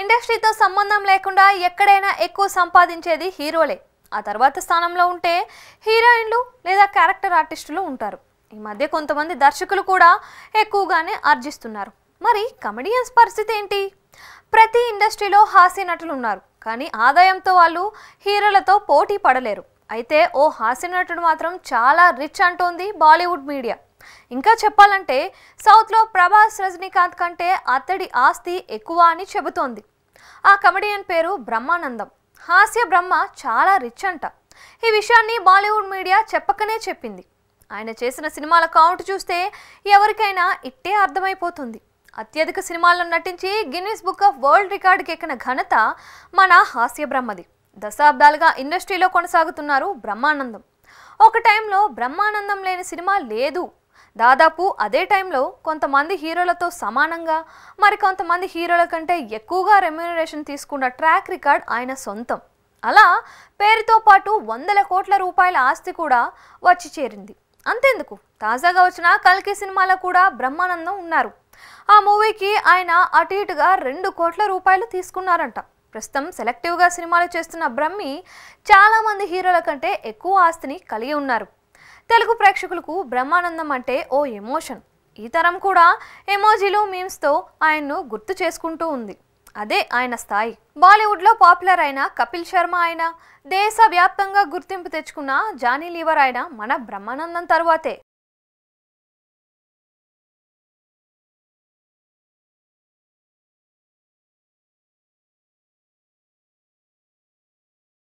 ఇండస్ట్రీతో సంబంధం లేకుండా ఎక్కడైనా ఎక్కువ సంపాదించేది హీరోలే. ఆ తర్వాత స్థానంలో ఉంటే హీరోయిన్లు లేదా క్యారెక్టర్ ఆర్టిస్టులు ఉంటారు. ఈ మధ్య కొంతమంది దర్శకులు కూడా ఎక్కువగానే ఆర్జిస్తున్నారు. మరి కమెడియన్స్ పరిస్థితి ఏంటి? ప్రతి ఇండస్ట్రీలో హాస్య నటులు ఉన్నారు, కానీ ఆదాయంతో వాళ్ళు హీరోలతో పోటీ పడలేరు. అయితే ఓ హాస్య నటుడు మాత్రం చాలా రిచ్ అంటోంది బాలీవుడ్ మీడియా. ఇంకా చెప్పాలంటే సౌత్లో ప్రభాస్, రజనీకాంత్ కంటే అతడి ఆస్తి ఎక్కువ అని చెబుతోంది. ఆ కమెడియన్ పేరు బ్రహ్మానందం. హాస్య బ్రహ్మ చాలా రిచ్ అంట. ఈ విషయాన్ని బాలీవుడ్ మీడియా చెప్పకనే చెప్పింది. ఆయన చేసిన సినిమాల కౌంట్ చూస్తే ఎవరికైనా ఇట్టే అర్థమైపోతుంది. అత్యధిక సినిమాల్లో నటించి గిన్నిస్ బుక్ ఆఫ్ వరల్డ్ రికార్డుకి ఎక్కిన ఘనత మన హాస్య బ్రహ్మది. దశాబ్దాలుగా ఇండస్ట్రీలో కొనసాగుతున్నారు బ్రహ్మానందం. ఒక టైంలో బ్రహ్మానందం లేని సినిమా లేదు. దాదాపు అదే టైంలో కొంతమంది హీరోలతో సమానంగా, మరికొంతమంది హీరోల కంటే ఎక్కువగా రెమ్యూనరేషన్ తీసుకున్న ట్రాక్ రికార్డ్ ఆయన సొంతం. అలా పేరుతో పాటు వందల కోట్ల రూపాయల ఆస్తి కూడా వచ్చి చేరింది. అంతేందుకు, తాజాగా వచ్చిన కల్కి సినిమాలో కూడా బ్రహ్మానందం ఉన్నారు. ఆ మూవీకి ఆయన అటు ఇటుగా 2 కోట్ల రూపాయలు తీసుకున్నారంట. ప్రస్తుతం సెలెక్టివ్గా సినిమాలు చేస్తున్న బ్రహ్మి చాలామంది హీరోల కంటే ఎక్కువ ఆస్తిని కలిగి ఉన్నారు. తెలుగు ప్రేక్షకులకు బ్రహ్మానందం అంటే ఓ ఎమోషన్. ఈ తరం కూడా ఎమోజీలు, మీమ్స్తో ఆయన్ను గుర్తు చేసుకుంటూ ఉంది. అదే ఆయన స్థాయి. బాలీవుడ్లో పాపులర్ అయిన కపిల్ శర్మ అయినా, దేశవ్యాప్తంగా గుర్తింపు తెచ్చుకున్న జానీ లీవర్ అయినా మన బ్రహ్మానందం తరువాతే.